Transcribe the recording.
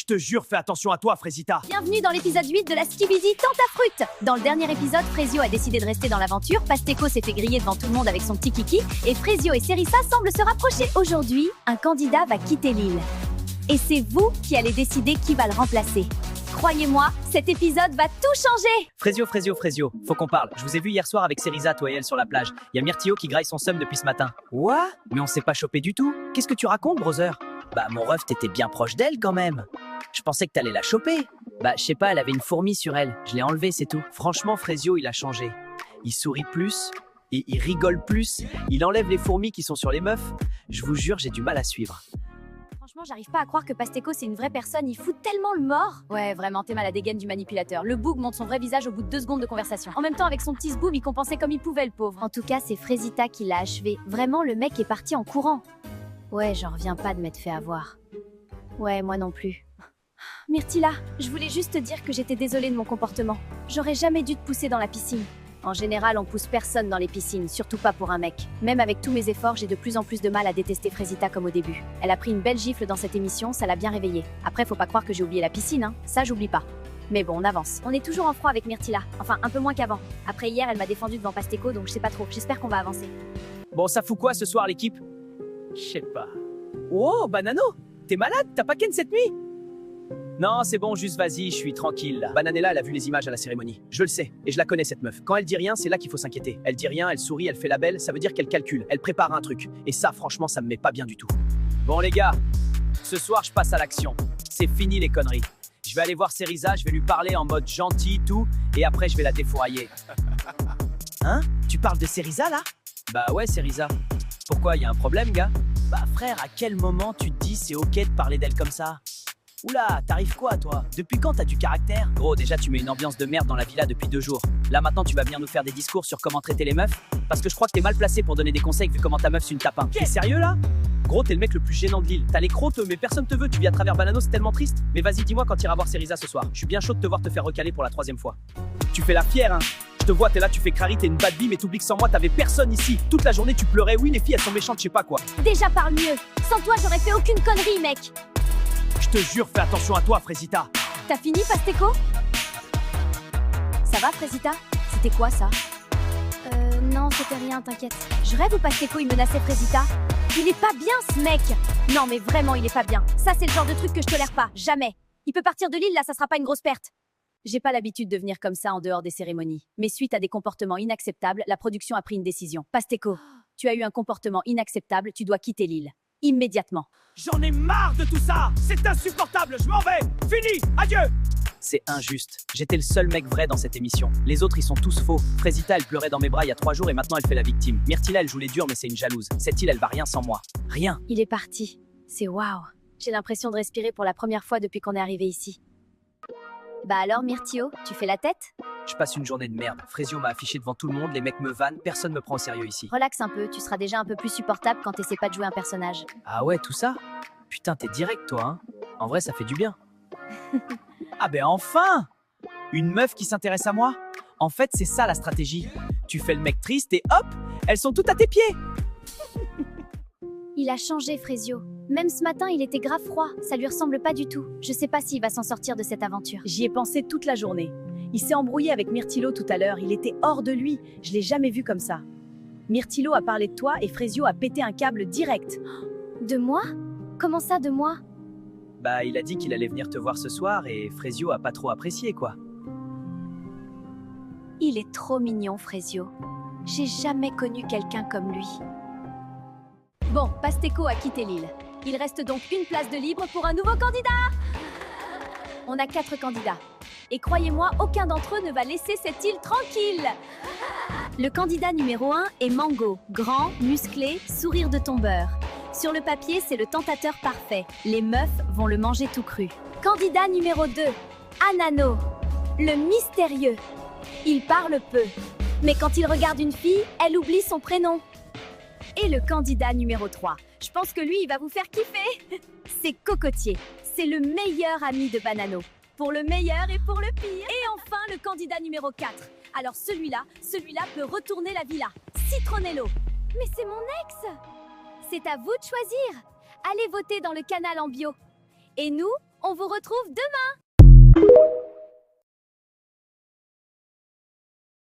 te jure, fais attention à toi, Frésita. Bienvenue dans l'épisode 8 de la Skibidi Tente à Fruit. Dans le dernier épisode, Frésio a décidé de rester dans l'aventure, Pasteco s'est fait griller devant tout le monde avec son petit kiki, et Frésio et Cerisa semblent se rapprocher. Aujourd'hui, un candidat va quitter l'île. Et c'est vous qui allez décider qui va le remplacer. Croyez-moi, cet épisode va tout changer. Frésio, faut qu'on parle. Je vous ai vu hier soir avec Cerisa, toi et elle, sur la plage. Il y a Myrtio qui graille son seum depuis ce matin. Quoi? Mais on s'est pas chopé du tout. Qu'est-ce que tu racontes, brother? Bah, mon ref, t'étais bien proche d'elle quand même. Je pensais que t'allais la choper. Bah, je sais pas, elle avait une fourmi sur elle. Je l'ai enlevée, c'est tout. Franchement, Frésio, il a changé. Il sourit plus et il rigole plus. Il enlève les fourmis qui sont sur les meufs. Je vous jure, j'ai du mal à suivre. Franchement, j'arrive pas à croire que Pasteco c'est une vraie personne, il fout tellement le mort. Ouais, vraiment, t'es mal à la dégaine du manipulateur. Le boug montre son vrai visage au bout de 2 secondes de conversation. En même temps, avec son petit zboum, il compensait comme il pouvait, le pauvre. En tout cas, c'est Frésita qui l'a achevé. Vraiment, le mec est parti en courant. Ouais, j'en reviens pas de m'être fait avoir. Ouais, moi non plus. Myrtilla, je voulais juste te dire que j'étais désolée de mon comportement. J'aurais jamais dû te pousser dans la piscine. En général, on pousse personne dans les piscines, surtout pas pour un mec. Même avec tous mes efforts, j'ai de plus en plus de mal à détester Frésita comme au début. Elle a pris une belle gifle dans cette émission, ça l'a bien réveillée. Après, faut pas croire que j'ai oublié la piscine, hein. Ça, j'oublie pas. Mais bon, on avance. On est toujours en froid avec Myrtilla. Enfin, un peu moins qu'avant. Après hier, elle m'a défendu devant Pasteco, donc je sais pas trop. J'espère qu'on va avancer. Bon, ça fout quoi ce soir, l'équipe? Je sais pas. Oh, Banano, t'es malade? T'as pas ken cette nuit? Non, c'est bon, juste vas-y, je suis tranquille là. Bananella, elle a vu les images à la cérémonie. Je le sais, et je la connais cette meuf. Quand elle dit rien, c'est là qu'il faut s'inquiéter. Elle dit rien, elle sourit, elle fait la belle, ça veut dire qu'elle calcule, elle prépare un truc. Et ça, franchement, ça me met pas bien du tout. Bon les gars, ce soir, je passe à l'action. C'est fini les conneries. Je vais aller voir Cerisa, je vais lui parler en mode gentil, tout, et après je vais la défourailler. Hein? Tu parles de Cerisa là? Bah ouais, Cerisa. Pourquoi, y a un problème, gars? Bah frère, à quel moment tu te dis c'est ok de parler d'elle comme ça? Oula, t'arrives quoi toi? Depuis quand t'as du caractère? Gros, déjà tu mets une ambiance de merde dans la villa depuis 2 jours. Là maintenant tu vas venir nous faire des discours sur comment traiter les meufs? Parce que je crois que t'es mal placé pour donner des conseils vu comment ta meuf c'est une tapin. T'es sérieux là? Gros, t'es le mec le plus gênant de l'île. T'as les crocs, mais personne te veut. Tu vis à travers Banano, c'est tellement triste. Mais vas-y, dis-moi quand t'iras voir Cerisa ce soir. Je suis bien chaud de te voir te faire recaler pour la 3e fois. Tu fais la fière, hein? Je te vois, t'es là, tu fais crari, t'es une bad bee, mais t'oublies que sans moi, t'avais personne ici. Toute la journée, tu pleurais. Oui, les filles, elles sont méchantes, je sais pas quoi. Déjà parle mieux. Sans toi, j'aurais fait aucune connerie, mec. Je te jure, fais attention à toi, Frésita. T'as fini, Pasteco? Ça va, Frésita? C'était quoi, ça? Non, c'était rien, t'inquiète. Je rêve où Pasteco, il menaçait Frésita? Il est pas bien, ce mec! Non, mais vraiment, il est pas bien. Ça, c'est le genre de truc que je tolère pas. Jamais. Il peut partir de l'île, là, ça sera pas une grosse perte. J'ai pas l'habitude de venir comme ça en dehors des cérémonies. Mais suite à des comportements inacceptables, la production a pris une décision. Pasteco, tu as eu un comportement inacceptable, tu dois quitter l'île. Immédiatement. J'en ai marre de tout ça. C'est insupportable, je m'en vais. Fini, adieu. C'est injuste. J'étais le seul mec vrai dans cette émission. Les autres, ils sont tous faux. Frésita, elle pleurait dans mes bras il y a 3 jours et maintenant elle fait la victime. Myrtilla, elle joue les durs mais c'est une jalouse. Cette île, elle va rien sans moi. Rien. Il est parti. C'est waouh. J'ai l'impression de respirer pour la première fois depuis qu'on est arrivé ici. Bah alors, Myrtio, tu fais la tête? Je passe une journée de merde. Frésio m'a affiché devant tout le monde, les mecs me vannent, personne me prend au sérieux ici. Relaxe un peu, tu seras déjà un peu plus supportable quand t'essaies pas de jouer un personnage. Ah ouais, tout ça? Putain, t'es direct toi, hein? En vrai, ça fait du bien. Ah ben enfin! Une meuf qui s'intéresse à moi? En fait, c'est ça la stratégie. Tu fais le mec triste et hop, elles sont toutes à tes pieds. Il a changé, Frésio. Même ce matin, il était grave froid. Ça lui ressemble pas du tout. Je sais pas s'il va s'en sortir de cette aventure. J'y ai pensé toute la journée. Il s'est embrouillé avec Myrtilo tout à l'heure. Il était hors de lui. Je l'ai jamais vu comme ça. Myrtilo a parlé de toi et Frésio a pété un câble direct. De moi? Comment ça, de moi? Bah, il a dit qu'il allait venir te voir ce soir et Frésio a pas trop apprécié, quoi. Il est trop mignon, Frésio. J'ai jamais connu quelqu'un comme lui. Bon, Pasteco a quitté l'île. Il reste donc une place de libre pour un nouveau candidat. On a 4 candidats. Et croyez-moi, aucun d'entre eux ne va laisser cette île tranquille. Le candidat numéro 1 est Mango. Grand, musclé, sourire de tombeur. Sur le papier, c'est le tentateur parfait. Les meufs vont le manger tout cru. Candidat numéro 2, Anano. Le mystérieux. Il parle peu. Mais quand il regarde une fille, elle oublie son prénom. Et le candidat numéro 3. Je pense que lui, il va vous faire kiffer. C'est Cocotier. C'est le meilleur ami de Banano. Pour le meilleur et pour le pire. Et enfin, le candidat numéro 4. Alors celui-là peut retourner la villa. Citronello. Mais c'est mon ex. C'est à vous de choisir. Allez voter dans le canal en bio. Et nous, On vous retrouve demain.